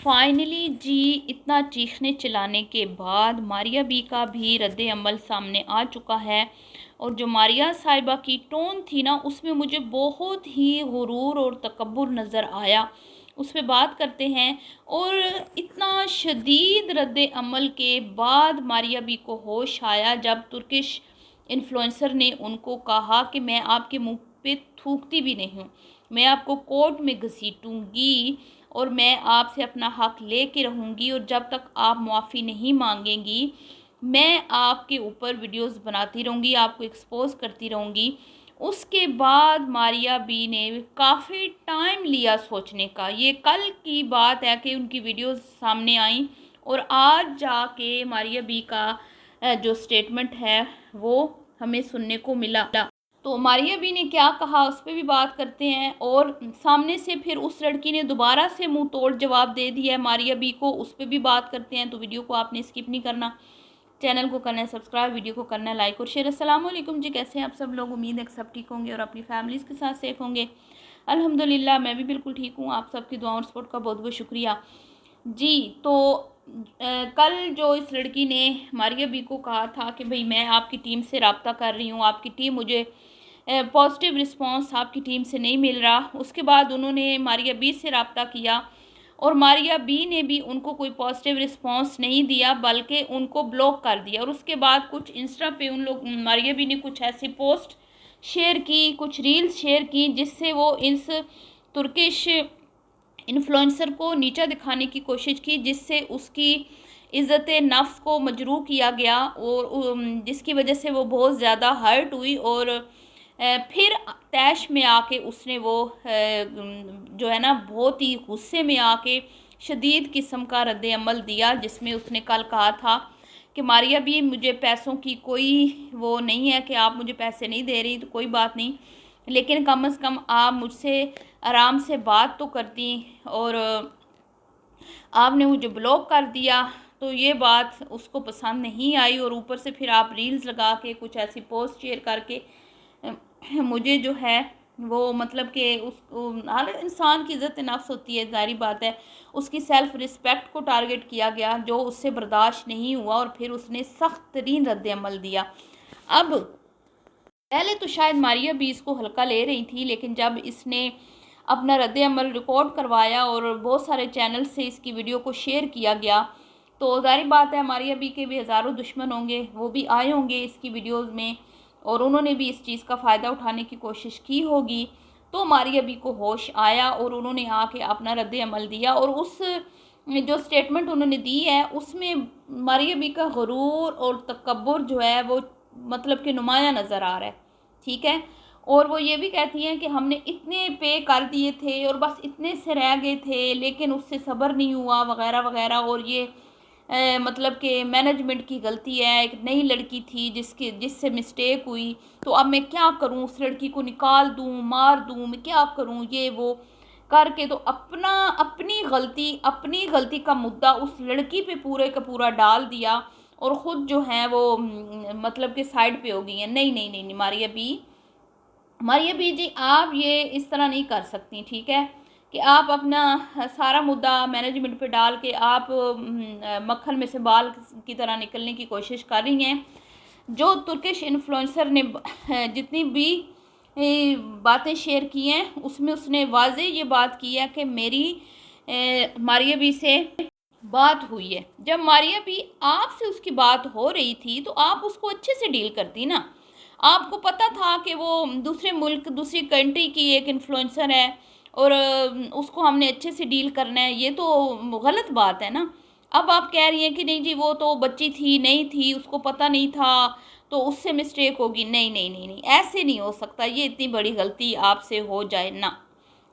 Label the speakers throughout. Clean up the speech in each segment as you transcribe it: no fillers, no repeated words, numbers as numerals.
Speaker 1: Finally जी इतना चीखने चिल्लाने के बाद मारिया बी का भी रद्द अमल सामने आ चुका है। और जो मारिया साहिबा की टोन थी ना, उसमें मुझे बहुत ही गुरूर और तकब्बुर नज़र आया। उस पर बात करते हैं। और इतना शदीद रद्द अमल के बाद मारिया बी को होश आया जब तुर्किश इन्फ्लुएंसर ने उनको कहा कि मैं आपके मुंह पे थूकती भी नहीं हूँ, मैं आपको कोर्ट में घसीटूंगी और मैं आपसे अपना हक ले के रहूँगी, और जब तक आप माफ़ी नहीं मांगेंगी मैं आपके ऊपर वीडियोस बनाती रहूँगी, आपको एक्सपोज करती रहूँगी। उसके बाद मारिया बी ने काफ़ी टाइम लिया सोचने का। ये कल की बात है कि उनकी वीडियोस सामने आई और आज जाके मारिया बी का जो स्टेटमेंट है वो हमें सुनने को मिला। तो मारिया बी ने क्या कहा उस पर भी बात करते हैं। और सामने से फिर उस लड़की ने दोबारा से मुंह तोड़ जवाब दे दिया है मारिया बी को, उस पर भी बात करते हैं। तो वीडियो को आपने स्किप नहीं करना, चैनल को करना है सब्सक्राइब, वीडियो को करना है लाइक और शेयर। अस्सलाम वालेकुम जी, कैसे हैं आप सब लोग? उम्मीद है कि सब ठीक होंगे और अपनी फैमिलीज़ के साथ सेफ होंगे। अल्हम्दुलिल्लाह मैं भी बिल्कुल ठीक हूँ। आप सबकी दुआ और सपोर्ट का बहुत बहुत शुक्रिया जी। तो कल जो इस लड़की ने मारिया बी को कहा था कि भाई मैं आपकी टीम से रब्ता कर रही हूँ, आपकी टीम मुझे पॉजिटिव रिस्पांस आपकी टीम से नहीं मिल रहा। उसके बाद उन्होंने मारिया बी से रब्ता किया और मारिया बी ने भी उनको कोई पॉजिटिव रिस्पांस नहीं दिया, बल्कि उनको ब्लॉक कर दिया। और उसके बाद कुछ इंस्टा पे उन लोग मारिया बी ने कुछ ऐसी पोस्ट शेयर की, कुछ रील्स शेयर की, जिससे वो इस तुर्किश इन्फ्लुएंसर को नीचा दिखाने की कोशिश की, जिससे उसकी इज़्ज़त नफ्स को मजरूह किया गया और जिसकी वजह से वो बहुत ज़्यादा हर्ट हुई। और फिर तैश में आके उसने वो जो है ना बहुत ही गुस्से में आके शदीद किस्म का रद्द अमल दिया, जिसमें उसने कल कहा था कि मारिया भी मुझे पैसों की कोई वो नहीं है कि आप मुझे पैसे नहीं दे रही तो कोई बात नहीं, लेकिन कम से कम आप मुझसे आराम से बात तो करती, और आपने मुझे ब्लॉक कर दिया। तो ये बात उसको पसंद नहीं आई और ऊपर से फिर आप रील्स लगा के कुछ ऐसी पोस्ट शेयर करके मुझे जो है वो मतलब कि उस हर इंसान की इज़्ज़त नफ्स होती है, ज़ाहिर बात है, उसकी सेल्फ़ रिस्पेक्ट को टारगेट किया गया, जो उससे बर्दाश्त नहीं हुआ और फिर उसने सख्त तरीन रद्द अमल दिया। अब पहले तो शायद मारिया भी इसको हल्का ले रही थी, लेकिन जब इसने अपना रद्द अमल रिकॉर्ड करवाया और बहुत सारे चैनल से इसकी वीडियो को शेयर किया गया, तो ज़ाहिर बात है मारिया बी के भी हज़ारों दुश्मन होंगे, वो भी आए होंगे इसकी वीडियोज़ में और उन्होंने भी इस चीज़ का फ़ायदा उठाने की कोशिश की होगी। तो मारिया बी को होश आया और उन्होंने आके अपना रद्द अमल दिया। और उस जो स्टेटमेंट उन्होंने दी है उसमें मारिया बी का गुरूर और तकब्बुर जो है वो मतलब कि नुमाया नज़र आ रहा है, ठीक है। और वो ये भी कहती हैं कि हमने इतने पे कर दिए थे और बस इतने से रह गए थे, लेकिन उससे सब्र नहीं हुआ वगैरह वगैरह। और ये मतलब कि मैनेजमेंट की गलती है, एक नई लड़की थी जिससे मिस्टेक हुई, तो अब मैं क्या करूं, उस लड़की को निकाल दूं, मार दूं, मैं क्या करूं, ये वो करके तो अपनी गलती का मुद्दा उस लड़की पे पूरे का पूरा डाल दिया और ख़ुद जो है वो मतलब कि साइड पे हो गई है। नहीं नहीं नहीं नहीं, मारिया बी जी आप ये इस तरह नहीं कर सकती, ठीक है, कि आप अपना सारा मुद्दा मैनेजमेंट पे डाल के आप मक्खन में से बाल की तरह निकलने की कोशिश कर रही हैं। जो तुर्किश इन्फ्लुएंसर ने जितनी भी बातें शेयर की हैं उसमें उसने वाज़े ये बात की है कि मेरी मारिया बी से बात हुई है। जब मारिया बी आपसे उसकी बात हो रही थी तो आप उसको अच्छे से डील करती ना। आपको पता था कि वो दूसरे मुल्क दूसरी कंट्री की एक इन्फ्लुएंसर है और उसको हमने अच्छे से डील करना है, ये तो गलत बात है ना। अब आप कह रही हैं कि नहीं जी वो तो बच्ची थी, नहीं थी, उसको पता नहीं था तो उससे मिस्टेक होगी। नहीं नहीं नहीं नहीं, ऐसे नहीं हो सकता, ये इतनी बड़ी गलती आपसे हो जाए ना।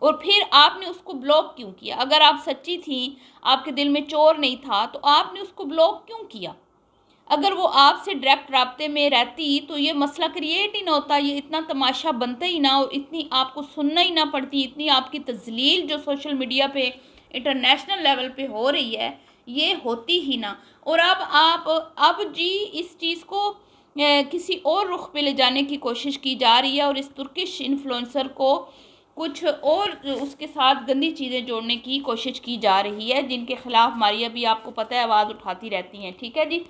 Speaker 1: और फिर आपने उसको ब्लॉक क्यों किया? अगर आप सच्ची थी, आपके दिल में चोर नहीं था, तो आपने उसको ब्लॉक क्यों किया? अगर वो आपसे डायरेक्ट राब्ते में रहती तो ये मसला क्रिएट ही ना होता, ये इतना तमाशा बनता ही ना और इतनी आपको सुनना ही ना पड़ती, इतनी आपकी तजलील जो सोशल मीडिया पे इंटरनेशनल लेवल पे हो रही है ये होती ही ना। और अब जी इस चीज़ को किसी और रुख पे ले जाने की कोशिश की जा रही है और इस तुर्किश इन्फ्लुएंसर को कुछ और उसके साथ गंदी चीज़ें जोड़ने की कोशिश की जा रही है, जिनके ख़िलाफ़ मारिया भी आपको पता है आवाज़ उठाती रहती हैं। ठीक है जी,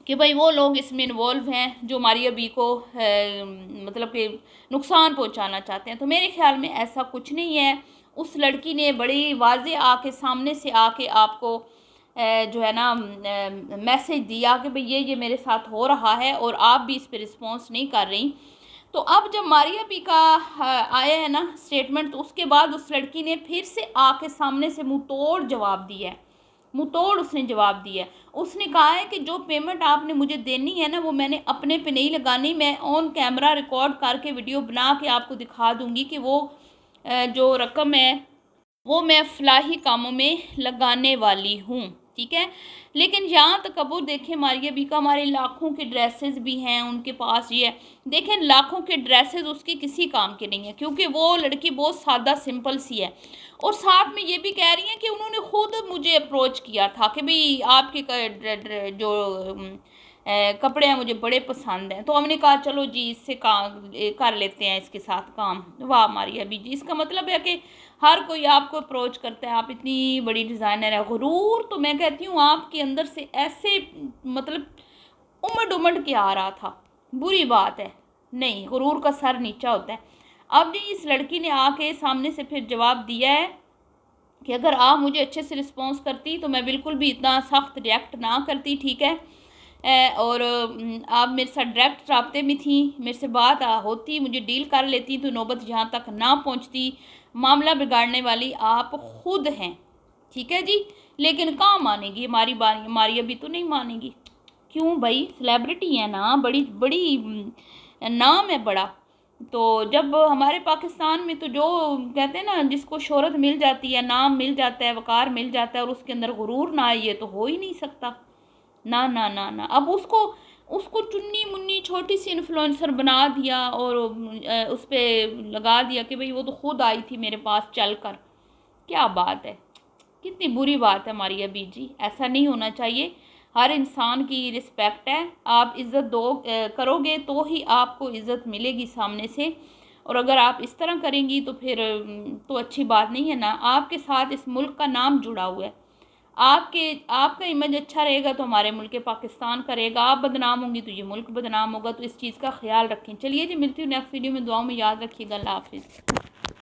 Speaker 1: कि भाई वो लोग इसमें इन्वॉल्व हैं जो मारिया बी को मतलब कि नुकसान पहुंचाना चाहते हैं। तो मेरे ख्याल में ऐसा कुछ नहीं है। उस लड़की ने बड़ी वाज़े आके सामने से आके आपको जो है ना मैसेज दिया कि भाई ये मेरे साथ हो रहा है और आप भी इस पर रिस्पॉन्स नहीं कर रही। तो अब जब मारिया बी का आया है ना स्टेटमेंट, तो उसके बाद उस लड़की ने फिर से आके सामने से मुंह तोड़ जवाब दिया है। मुंह तोड़ उसने जवाब दिया है। उसने कहा है कि जो पेमेंट आपने मुझे देनी है ना, वो मैंने अपने पे नहीं लगानी, मैं ऑन कैमरा रिकॉर्ड करके वीडियो बना के आपको दिखा दूंगी कि वो जो रकम है वो मैं फलाही कामों में लगाने वाली हूँ। ठीक है, लेकिन यहाँ तक अब देखें मारिया बी का, हमारे लाखों के ड्रेसेस भी हैं उनके पास। ये है, देखें लाखों के ड्रेसेस उसके किसी काम के नहीं है, क्योंकि वो लड़की बहुत सादा सिंपल सी है। और साथ में ये भी कह रही हैं कि उन्होंने खुद मुझे अप्रोच किया था कि भाई आपके जो कपड़े हैं मुझे बड़े पसंद हैं। तो हमने कहा चलो जी इससे काम कर लेते हैं, इसके साथ काम। वाह मारिया बी जी, इसका मतलब है कि हर कोई आपको अप्रोच करता है, आप इतनी बड़ी डिज़ाइनर है। गुरूर तो मैं कहती हूँ आपके अंदर से ऐसे मतलब उमड़ उमड़ के आ रहा था, बुरी बात है। नहीं, गुरूर का सर नीचा होता है। अब जी इस लड़की ने आके सामने से फिर जवाब दिया है कि अगर आप मुझे अच्छे से रिस्पॉन्स करती तो मैं बिल्कुल भी इतना सख्त रिएक्ट ना करती। ठीक है, और आप मेरे साथ डायरेक्ट राब्ते में थी, मेरे से बात होती, मुझे डील कर लेती तो नौबत यहाँ तक ना पहुँचती। मामला बिगाड़ने वाली आप खुद हैं। ठीक है जी, लेकिन कहाँ मानेगी हमारी बात, हमारी अभी तो नहीं मानेगी। क्यों भाई, सेलिब्रिटी है ना, बड़ी बड़ी नाम है बड़ा। तो जब हमारे पाकिस्तान में तो जो कहते हैं ना, जिसको शोहरत मिल जाती है, नाम मिल जाता है, वकार मिल जाता है और उसके अंदर गुरूर ना आए, ये तो हो ही नहीं सकता। ना ना ना ना, अब उसको उसको चुन्नी मुन्नी छोटी सी इन्फ्लुएंसर बना दिया और उस पर लगा दिया कि भाई वो तो खुद आई थी मेरे पास चल कर। क्या बात है, कितनी बुरी बात है हमारी अभी जी, ऐसा नहीं होना चाहिए। हर इंसान की रिस्पेक्ट है, आप इज़्ज़त दो करोगे तो ही आपको इज़्ज़त मिलेगी सामने से। और अगर आप इस तरह करेंगी तो फिर तो अच्छी बात नहीं है ना। आपके साथ इस मुल्क का नाम जुड़ा हुआ है, आपका इमेज अच्छा रहेगा तो हमारे मुल्क पाकिस्तान करेगा, आप बदनाम होंगी तो ये मुल्क बदनाम होगा। तो इस चीज़ का ख्याल रखें। चलिए जी, मिलती हूँ नेक्स्ट वीडियो में, दुआओं में याद रखिएगा। अल्लाह हाफिज़।